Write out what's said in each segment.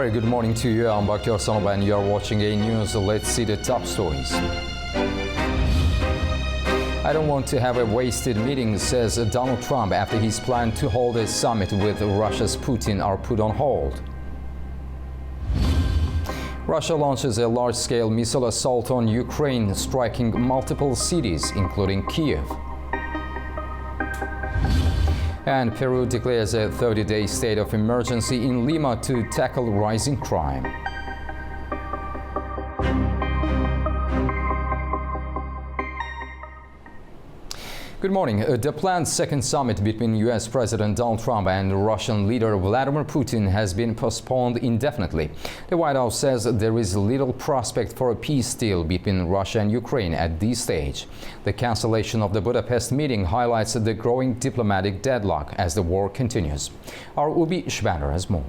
very good morning to you. I'm Bakyar Sanoba and you're watching A News. Let's see the top stories. I don't want to have a wasted meeting, says Donald Trump after his plan to hold a summit with Russia's Putin are put on hold. Russia launches a large-scale missile assault on Ukraine, striking multiple cities, including Kiev. And Peru declares a 30-day state of emergency in Lima to tackle rising crime. Good morning. The planned second summit between U.S. President Donald Trump and Russian leader Vladimir Putin has been postponed indefinitely. The White House says there is little prospect for a peace deal between Russia and Ukraine at this stage. The cancellation of the Budapest meeting highlights the growing diplomatic deadlock as the war continues. Our Ubi Shbander has more.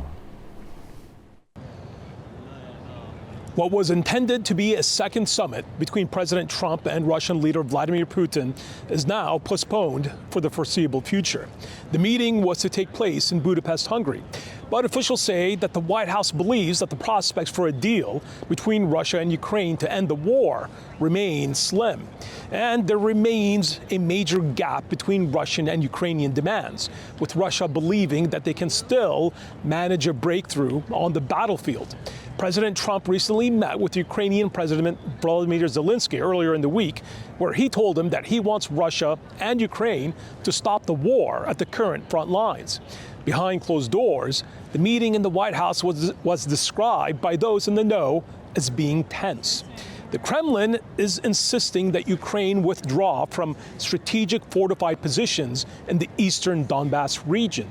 What was intended to be a second summit between President Trump and Russian leader Vladimir Putin is now postponed for the foreseeable future. The meeting was to take place in Budapest, Hungary, but officials say that the White House believes that the prospects for a deal between Russia and Ukraine to end the war remain slim. And there remains a major gap between Russian and Ukrainian demands, with Russia believing that they can still manage a breakthrough on the battlefield. President Trump recently met with Ukrainian President Volodymyr Zelensky earlier in the week, where he told him that he wants Russia and Ukraine to stop the war at the current front lines. Behind closed doors, the meeting in the White House was described by those in the know as being tense. The Kremlin is insisting that Ukraine withdraw from strategic fortified positions in the eastern Donbass region.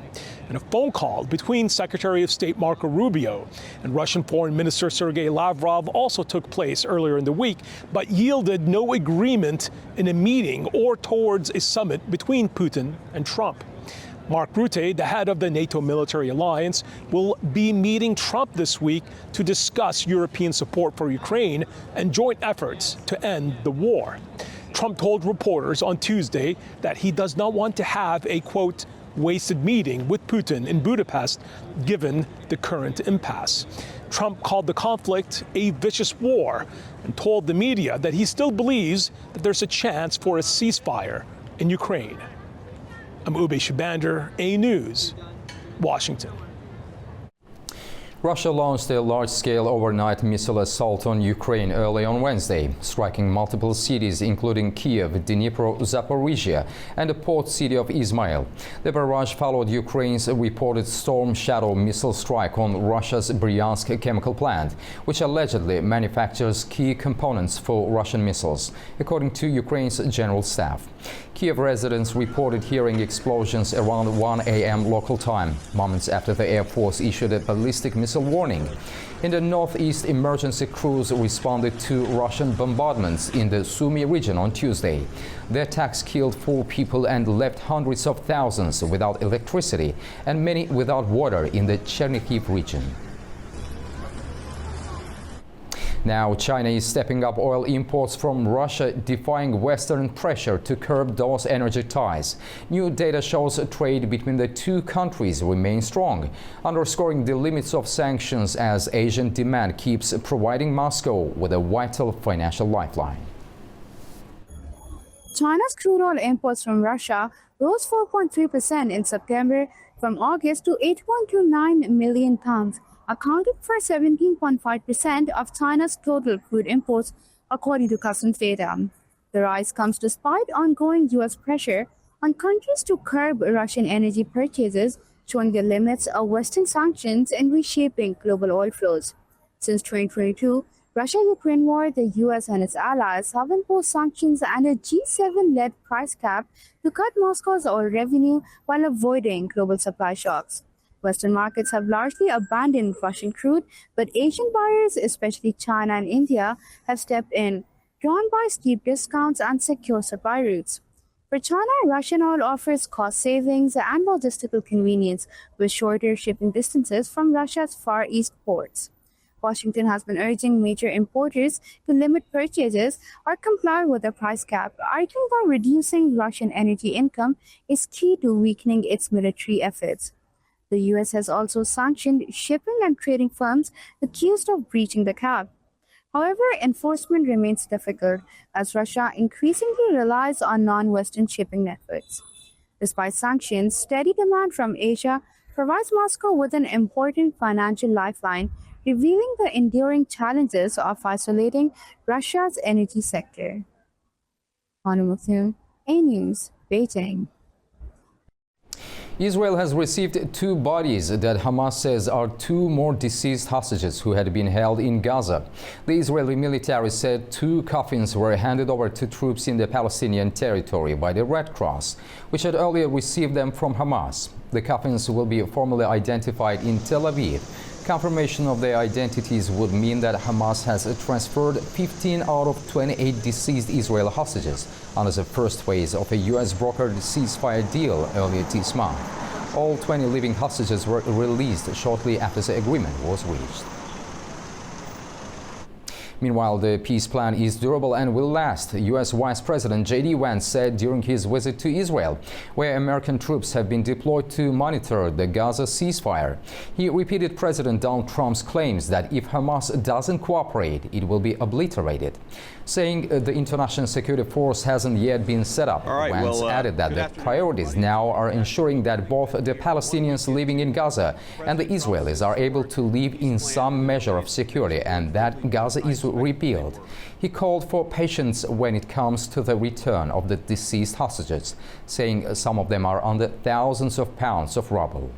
And a phone call between Secretary of State Marco Rubio and Russian Foreign Minister Sergei Lavrov also took place earlier in the week, but yielded no agreement in a meeting or towards a summit between Putin and Trump. Mark Rutte, the head of the NATO military alliance, will be meeting Trump this week to discuss European support for Ukraine and joint efforts to end the war. Trump told reporters on Tuesday that he does not want to have a, quote, wasted meeting with Putin in Budapest, given the current impasse. Trump called the conflict a vicious war and told the media that he still believes that there's a chance for a ceasefire in Ukraine. I'm Ube Shabander, A News, Washington. Russia launched a large-scale overnight missile assault on Ukraine early on Wednesday, striking multiple cities including Kiev, Dnipro, Zaporizhia, and the port city of Izmail. The barrage followed Ukraine's reported Storm Shadow missile strike on Russia's Bryansk chemical plant, which allegedly manufactures key components for Russian missiles, according to Ukraine's general staff. Kiev residents reported hearing explosions around 1 a.m. local time, moments after the Air Force issued a ballistic missile warning. In the northeast, emergency crews responded to Russian bombardments in the Sumy region on Tuesday. The attacks killed 4 people and left hundreds of thousands without electricity and many without water in the Chernihiv region. Now, China is stepping up oil imports from Russia, defying Western pressure to curb those energy ties. New data shows trade between the two countries remains strong, underscoring the limits of sanctions as Asian demand keeps providing Moscow with a vital financial lifeline. China's crude oil imports from Russia rose 4.3% in September from August to 8.29 million tons, accounting for 17.5% of China's total crude imports, according to customs data. The rise comes despite ongoing U.S. pressure on countries to curb Russian energy purchases, showing the limits of Western sanctions in reshaping global oil flows. Since 2022, Russia-Ukraine war, the U.S. and its allies have imposed sanctions and a G7-led price cap to cut Moscow's oil revenue while avoiding global supply shocks. Western markets have largely abandoned Russian crude, but Asian buyers, especially China and India, have stepped in, drawn by steep discounts and secure supply routes. For China, Russian oil offers cost savings and logistical convenience with shorter shipping distances from Russia's Far East ports. Washington has been urging major importers to limit purchases or comply with the price cap, arguing that reducing Russian energy income is key to weakening its military efforts. The US has also sanctioned shipping and trading firms accused of breaching the cap. However, enforcement remains difficult as Russia increasingly relies on non-Western shipping networks. Despite sanctions, steady demand from Asia provides Moscow with an important financial lifeline, revealing the enduring challenges of isolating Russia's energy sector. Hanumuthu, A News, Beijing. Israel has received two bodies that Hamas says are two more deceased hostages who had been held in Gaza. The Israeli military said two coffins were handed over to troops in the Palestinian territory by the Red Cross, which had earlier received them from Hamas. The coffins will be formally identified in Tel Aviv. Confirmation of their identities would mean that Hamas has transferred 15 out of 28 deceased Israeli hostages under the first phase of a U.S. brokered ceasefire deal earlier this month. All 20 living hostages were released shortly after the agreement was reached. Meanwhile, the peace plan is durable and will last, U.S. Vice President J.D. Vance said during his visit to Israel, where American troops have been deployed to monitor the Gaza ceasefire. He repeated President Donald Trump's claims that if Hamas doesn't cooperate, it will be obliterated. Saying the international security force hasn't yet been set up, Vance added that the priorities now are ensuring that both the Palestinians living in Gaza and the Israelis are able to live in some measure of security and that Gaza is rebuilt. He called for patience when it comes to the return of the deceased hostages, saying some of them are under thousands of pounds of rubble.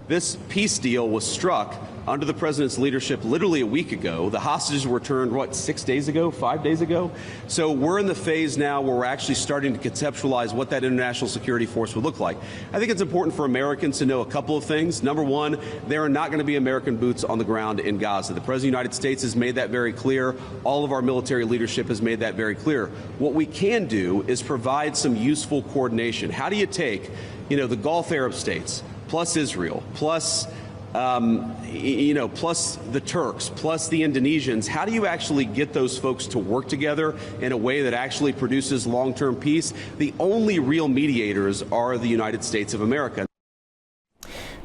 This peace deal was struck under the president's leadership literally a week ago. The hostages were returned, 6 days ago, 5 days ago? So we're in the phase now where we're actually starting to conceptualize what that international security force would look like. I think it's important for Americans to know a couple of things. Number one, there are not going to be American boots on the ground in Gaza. The President of the United States has made that very clear. All of our military leadership has made that very clear. What we can do is provide some useful coordination. How do you take, the Gulf Arab states, plus Israel, plus, plus the Turks, plus the Indonesians? How do you actually get those folks to work together in a way that actually produces long-term peace? The only real mediators are the United States of America.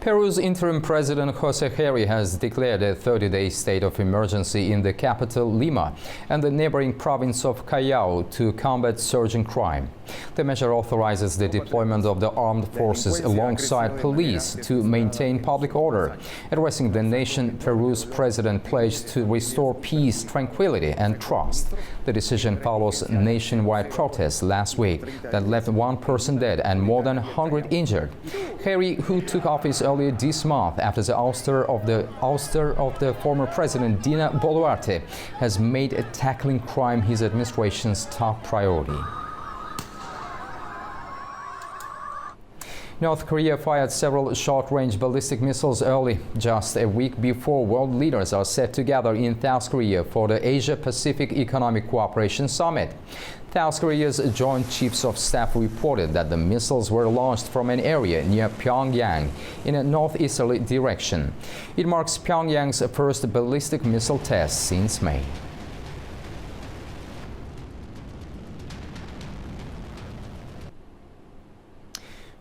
Peru's interim president José Gerri has declared a 30-day state of emergency in the capital Lima and the neighboring province of Callao to combat surging crime. The measure authorizes the deployment of the armed forces alongside police to maintain public order. Addressing the nation, Peru's president pledged to restore peace, tranquility and trust. The decision follows nationwide protests last week that left one person dead and more than 100 injured. Gerri, who took office earlier this month after the ouster of the former president Dina Boluarte, has made tackling crime his administration's top priority. North Korea fired several short-range ballistic missiles early, just a week before world leaders are set to gather in South Korea for the Asia-Pacific Economic Cooperation Summit. South Korea's Joint Chiefs of Staff reported that the missiles were launched from an area near Pyongyang in a northeasterly direction. It marks Pyongyang's first ballistic missile test since May.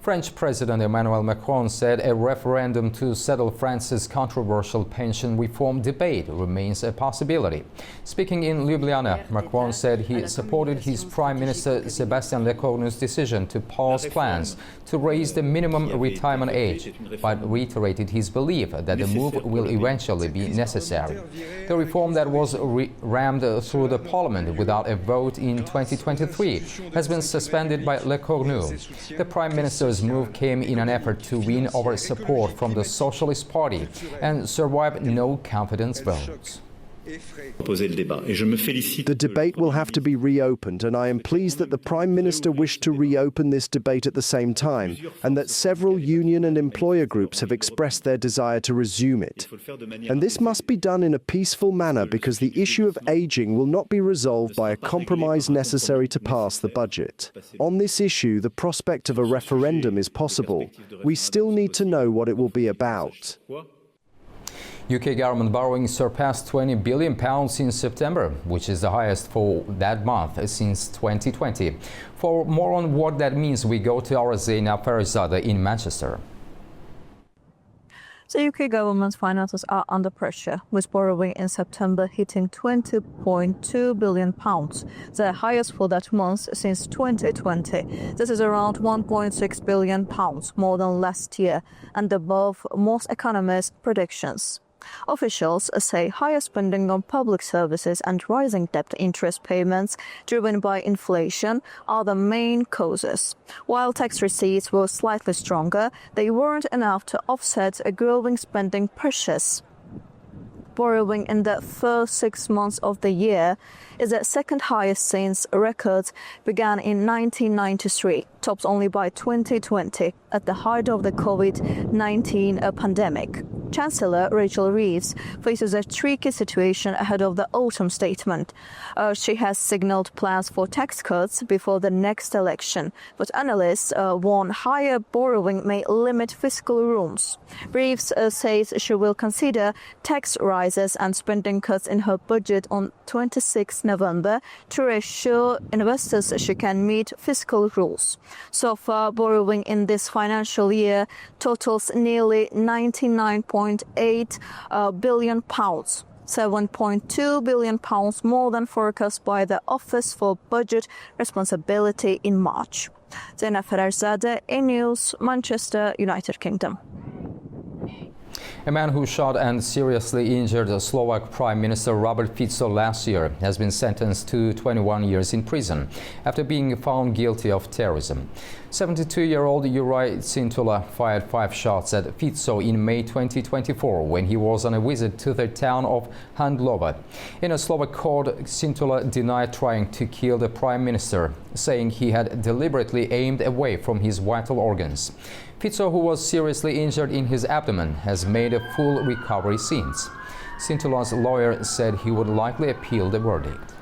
French President Emmanuel Macron said a referendum to settle France's controversial pension reform debate remains a possibility. Speaking in Ljubljana, Macron said he supported his Prime Minister Sébastien Lecornu's decision to pause plans to raise the minimum retirement age, but reiterated his belief that the move will eventually be necessary. The reform that was rammed through the parliament without a vote in 2023 has been suspended by Lecornu. The Prime Minister's move came in an effort to win over support from the Socialist Party and survive no confidence votes. The debate will have to be reopened, and I am pleased that the Prime Minister wished to reopen this debate at the same time, and that several union and employer groups have expressed their desire to resume it. And this must be done in a peaceful manner because the issue of ageing will not be resolved by a compromise necessary to pass the budget. On this issue, the prospect of a referendum is possible. We still need to know what it will be about. UK government borrowing surpassed £20 billion in September, which is the highest for that month since 2020. For more on what that means, we go to our Zeynep Ferizadeh in Manchester. The UK government's finances are under pressure, with borrowing in September hitting £20.2 billion, the highest for that month since 2020. This is around £1.6 billion more than last year and above most economists' predictions. Officials say higher spending on public services and rising debt interest payments driven by inflation are the main causes. While tax receipts were slightly stronger, they weren't enough to offset a growing spending pressures. Borrowing in the first 6 months of the year is the second highest since records began in 1993, topped only by 2020 at the height of the COVID-19 pandemic. Chancellor Rachel Reeves faces a tricky situation ahead of the autumn statement. She has signaled plans for tax cuts before the next election, but analysts warn higher borrowing may limit fiscal rooms. Reeves says she will consider tax rises and spending cuts in her budget on 26 November to reassure investors she can meet fiscal rules. So far, borrowing in this financial year totals nearly £99.8 billion, £7.2 billion more than forecast by the Office for Budget Responsibility in March. Zeynep Fererzadeh, A-News, Manchester, United Kingdom. A man who shot and seriously injured Slovak Prime Minister Robert Fico last year has been sentenced to 21 years in prison after being found guilty of terrorism. 72-year-old Juraj Cintula fired 5 shots at Fico in May 2024 when he was on a visit to the town of Handlova. In a Slovak court, Cintula denied trying to kill the Prime Minister, saying he had deliberately aimed away from his vital organs. Fico, who was seriously injured in his abdomen, has made a full recovery since. Cintula's lawyer said he would likely appeal the verdict.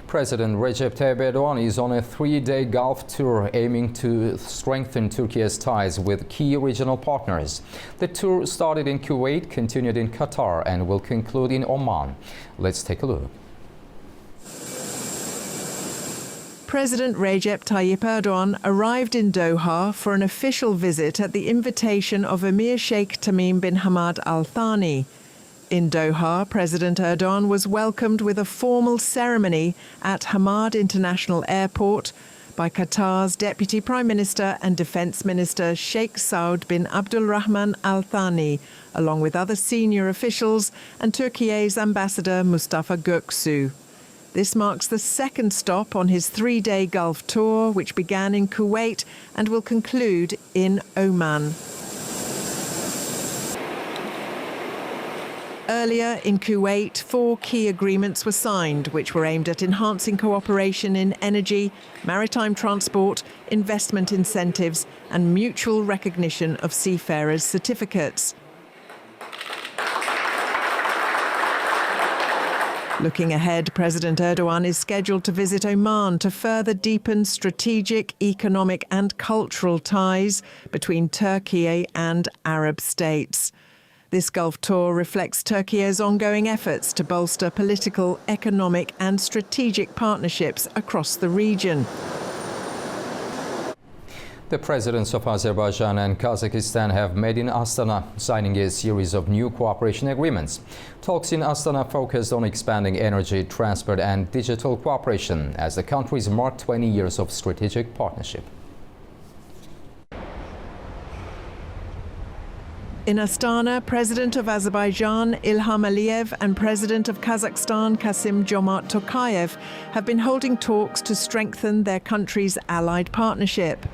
President Recep Tayyip Erdogan is on a 3-day Gulf tour aiming to strengthen Turkey's ties with key regional partners. The tour started in Kuwait, continued in Qatar, and will conclude in Oman. Let's take a look. President Recep Tayyip Erdogan arrived in Doha for an official visit at the invitation of Emir Sheikh Tamim bin Hamad Al Thani. In Doha, President Erdogan was welcomed with a formal ceremony at Hamad International Airport by Qatar's Deputy Prime Minister and Defence Minister Sheikh Saud bin Abdulrahman Al Thani, along with other senior officials and Turkey's Ambassador Mustafa Göksu. This marks the second stop on his 3-day Gulf tour, which began in Kuwait and will conclude in Oman. Earlier in Kuwait, 4 key agreements were signed, which were aimed at enhancing cooperation in energy, maritime transport, investment incentives, and mutual recognition of seafarers' certificates. Looking ahead, President Erdogan is scheduled to visit Oman to further deepen strategic, economic, and cultural ties between Turkey and Arab states. This Gulf tour reflects Turkey's ongoing efforts to bolster political, economic and strategic partnerships across the region. The presidents of Azerbaijan and Kazakhstan have met in Astana, signing a series of new cooperation agreements. Talks in Astana focused on expanding energy, transport and digital cooperation as the countries mark 20 years of strategic partnership. In Astana, President of Azerbaijan Ilham Aliyev and President of Kazakhstan Kassym-Jomart Tokayev have been holding talks to strengthen their countries' allied partnership.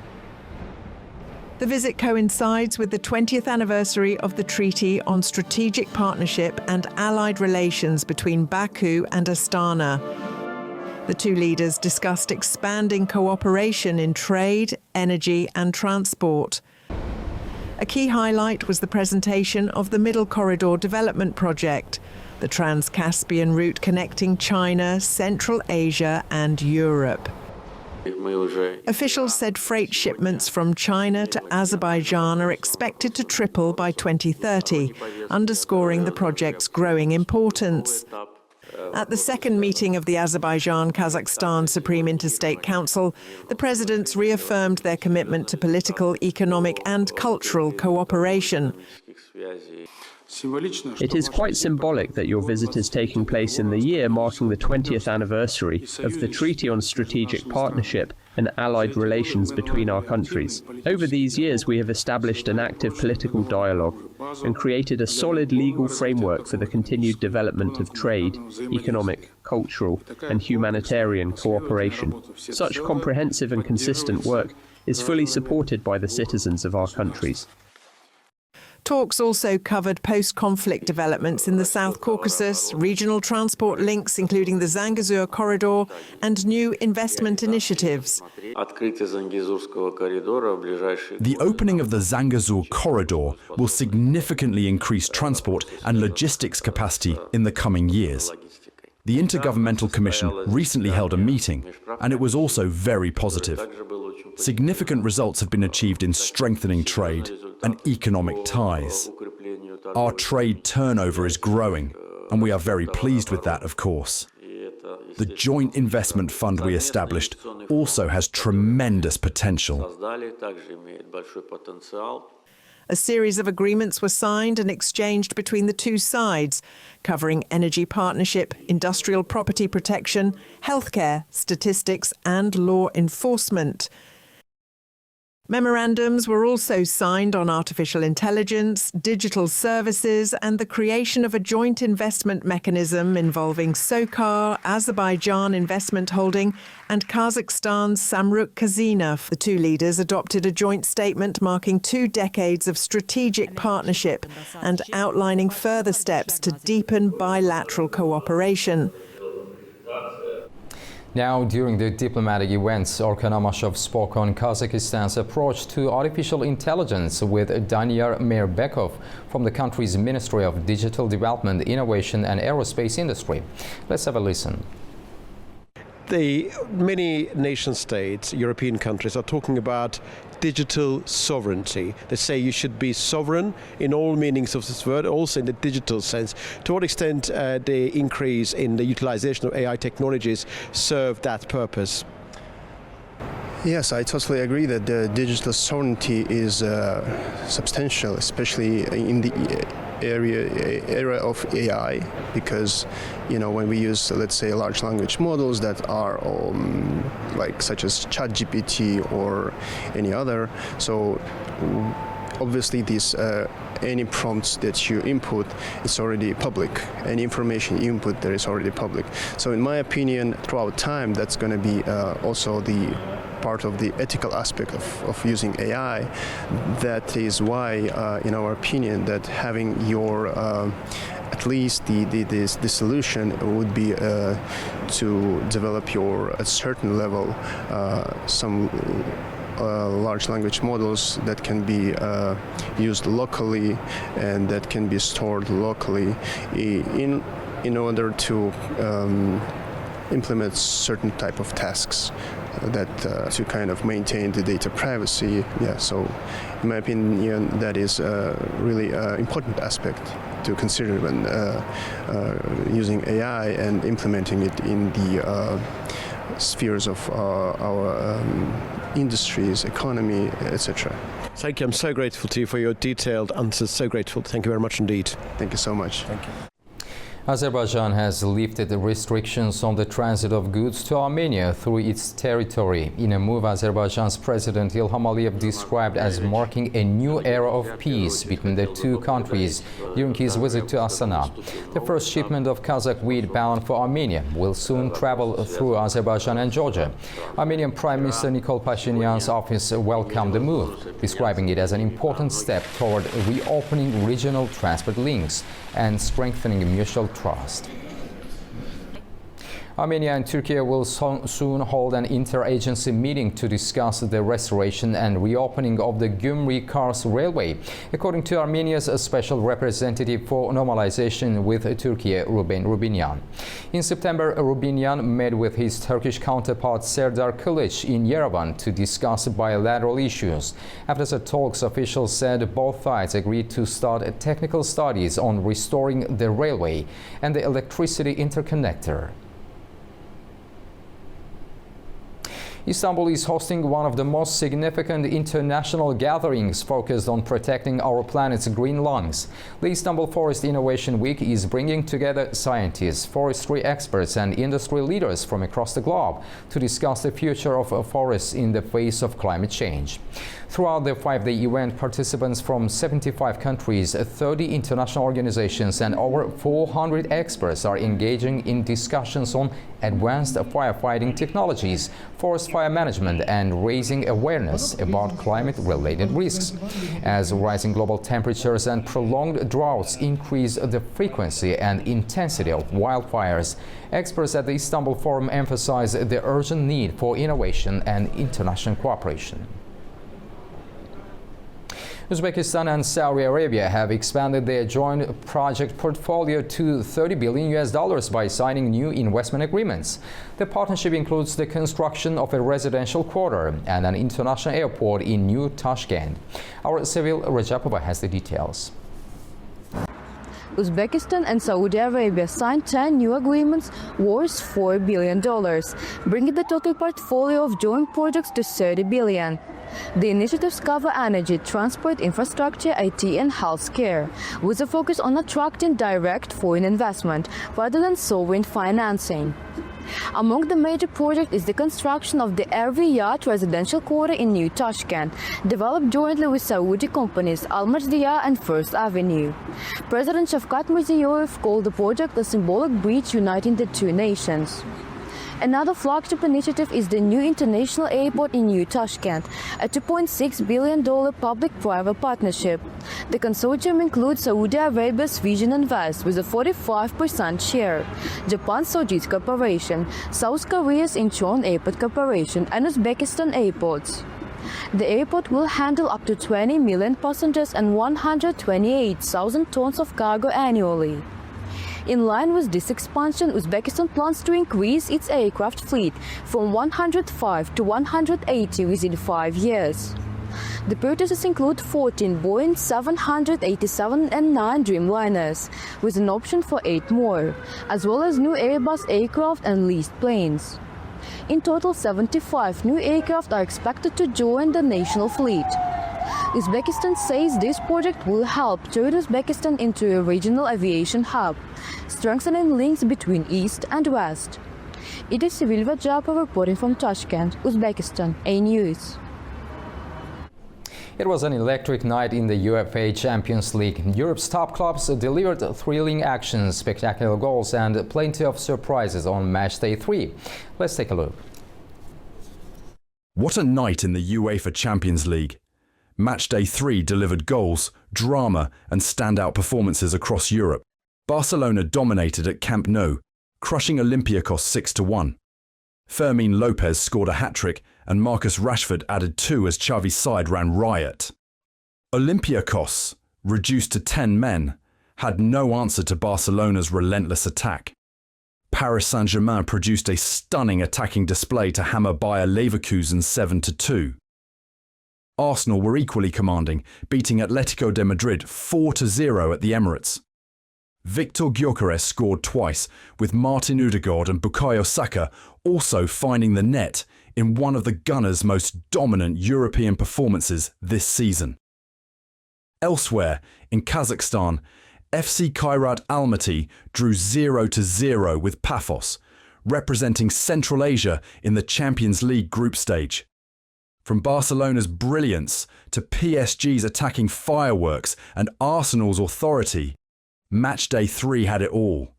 The visit coincides with the 20th anniversary of the Treaty on Strategic Partnership and Allied Relations between Baku and Astana. The two leaders discussed expanding cooperation in trade, energy and transport. A key highlight was the presentation of the Middle Corridor Development Project, the Trans-Caspian route connecting China, Central Asia and Europe. Officials said freight shipments from China to Azerbaijan are expected to triple by 2030, underscoring the project's growing importance. At the second meeting of the Azerbaijan-Kazakhstan Supreme Interstate Council, the presidents reaffirmed their commitment to political, economic and cultural cooperation. It is quite symbolic that your visit is taking place in the year marking the 20th anniversary of the Treaty on Strategic Partnership and Allied Relations between our countries. Over these years, we have established an active political dialogue and created a solid legal framework for the continued development of trade, economic, cultural, and humanitarian cooperation. Such comprehensive and consistent work is fully supported by the citizens of our countries. Talks also covered post-conflict developments in the South Caucasus, regional transport links including the Zangezur corridor, and new investment initiatives. The opening of the Zangezur corridor will significantly increase transport and logistics capacity in the coming years. The Intergovernmental Commission recently held a meeting, and it was also very positive. Significant results have been achieved in strengthening trade and economic ties. Our trade turnover is growing, and we are very pleased with that, of course. The joint investment fund we established also has tremendous potential. A series of agreements were signed and exchanged between the two sides, covering energy partnership, industrial property protection, healthcare, statistics and law enforcement. Memorandums were also signed on artificial intelligence, digital services and the creation of a joint investment mechanism involving SOCAR, Azerbaijan Investment Holding and Kazakhstan's Samruk Kazyna. The two leaders adopted a joint statement marking 2 decades of strategic partnership and outlining further steps to deepen bilateral cooperation. Now, during the diplomatic events, Orkan Amashov spoke on Kazakhstan's approach to artificial intelligence with Danyar Meirbekov from the country's Ministry of Digital Development, Innovation and Aerospace Industry. Let's have a listen. Many nation states, European countries, are talking about digital sovereignty. They say you should be sovereign in all meanings of this word, also in the digital sense. To what extent the increase in the utilization of AI technologies serve that purpose? Yes, I totally agree that the digital sovereignty is substantial, especially in the era of AI, because when we use, let's say, large language models that are such as ChatGPT or any other, so obviously these any prompts that you input is already public. Any information you input there is already public. So in my opinion, throughout time, that's going to be also the part of the ethical aspect of using AI. That is why, in our opinion, that having your at least the solution would be to develop at certain level some large language models that can be used locally and that can be stored locally in order to implement certain type of tasks that to kind of maintain the data privacy. Yeah, so in my opinion, that is a really important aspect to consider when using AI and implementing it in the spheres of our industries, economy, etc. Thank you. I'm so grateful to you for your detailed answers. So grateful. Thank you very much indeed. Thank you so much. Thank you. Azerbaijan has lifted the restrictions on the transit of goods to Armenia through its territory, in a move Azerbaijan's President Ilham Aliyev described as marking a new era of peace between the two countries during his visit to Astana. The first shipment of Kazakh wheat bound for Armenia will soon travel through Azerbaijan and Georgia. Armenian Prime Minister Nikol Pashinyan's office welcomed the move, describing it as an important step toward reopening regional transport links and strengthening mutual trust. Armenia and Turkey will soon hold an interagency meeting to discuss the restoration and reopening of the Gümrük-Kars Railway, according to Armenia's special representative for normalization with Turkey, Ruben Rubinyan. In September, Rubinyan met with his Turkish counterpart Serdar Kılıç in Yerevan to discuss bilateral issues. After the talks, officials said both sides agreed to start technical studies on restoring the railway and the electricity interconnector. Istanbul is hosting one of the most significant international gatherings focused on protecting our planet's green lungs. The Istanbul Forest Innovation Week is bringing together scientists, forestry experts and industry leaders from across the globe to discuss the future of forests in the face of climate change. Throughout the 5-day event, participants from 75 countries, 30 international organizations and over 400 experts are engaging in discussions on advanced firefighting technologies, forest fire management and raising awareness about climate-related risks. As rising global temperatures and prolonged droughts increase the frequency and intensity of wildfires, experts at the Istanbul Forum emphasize the urgent need for innovation and international cooperation. Uzbekistan and Saudi Arabia have expanded their joint project portfolio to $30 billion by signing new investment agreements. The partnership includes the construction of a residential quarter and an international airport in New Tashkent. Our Sevil Rajapova has the details. Uzbekistan and Saudi Arabia signed 10 new agreements worth $4 billion, bringing the total portfolio of joint projects to $30 billion. The initiatives cover energy, transport, infrastructure, IT and healthcare, with a focus on attracting direct foreign investment rather than sovereign financing. Among the major projects is the construction of the Erviyat residential quarter in New Tashkent, developed jointly with Saudi companies Al Majdiya and First Avenue. President Shavkat Mirziyoyev called the project a symbolic bridge uniting the two nations. Another flagship initiative is the new international airport in New Tashkent, a $2.6 billion public-private partnership. The consortium includes Saudi Arabia's Vision Invest with a 45% share, Japan's Sojitz Corporation, South Korea's Incheon Airport Corporation, and Uzbekistan Airports. The airport will handle up to 20 million passengers and 128,000 tons of cargo annually. In line with this expansion, Uzbekistan plans to increase its aircraft fleet from 105 to 180 within 5 years. The purchases include 14 Boeing 787 and 9 Dreamliners, with an option for 8 more, as well as new Airbus aircraft and leased planes. In total, 75 new aircraft are expected to join the national fleet. Uzbekistan says this project will help turn Uzbekistan into a regional aviation hub, strengthening links between East and West. It is Sevil Rajapova reporting from Tashkent, Uzbekistan, A News. It was an electric night in the UEFA Champions League. Europe's top clubs delivered thrilling actions, spectacular goals and plenty of surprises on match day 3. Let's take a look. What a night in the UEFA Champions League. Match day 3 delivered goals, drama and standout performances across Europe. Barcelona dominated at Camp Nou, crushing Olympiacos 6-1. Fermin Lopez scored a hat-trick and Marcus Rashford added 2 as Xavi's side ran riot. Olympiacos, reduced to 10 men, had no answer to Barcelona's relentless attack. Paris Saint-Germain produced a stunning attacking display to hammer Bayer Leverkusen 7-2. Arsenal were equally commanding, beating Atletico de Madrid 4-0 at the Emirates. Victor Gyökeres scored twice, with Martin Ødegaard and Bukayo Saka also finding the net in one of the Gunners' most dominant European performances this season. Elsewhere, in Kazakhstan, FC Kairat Almaty drew 0-0 with Paphos, representing Central Asia in the Champions League group stage. From Barcelona's brilliance to PSG's attacking fireworks and Arsenal's authority, match day 3 had it all.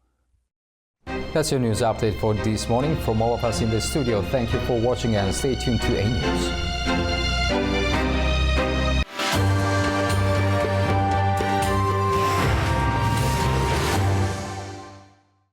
That's your news update for this morning. From all of us in the studio, thank you for watching and stay tuned to A News.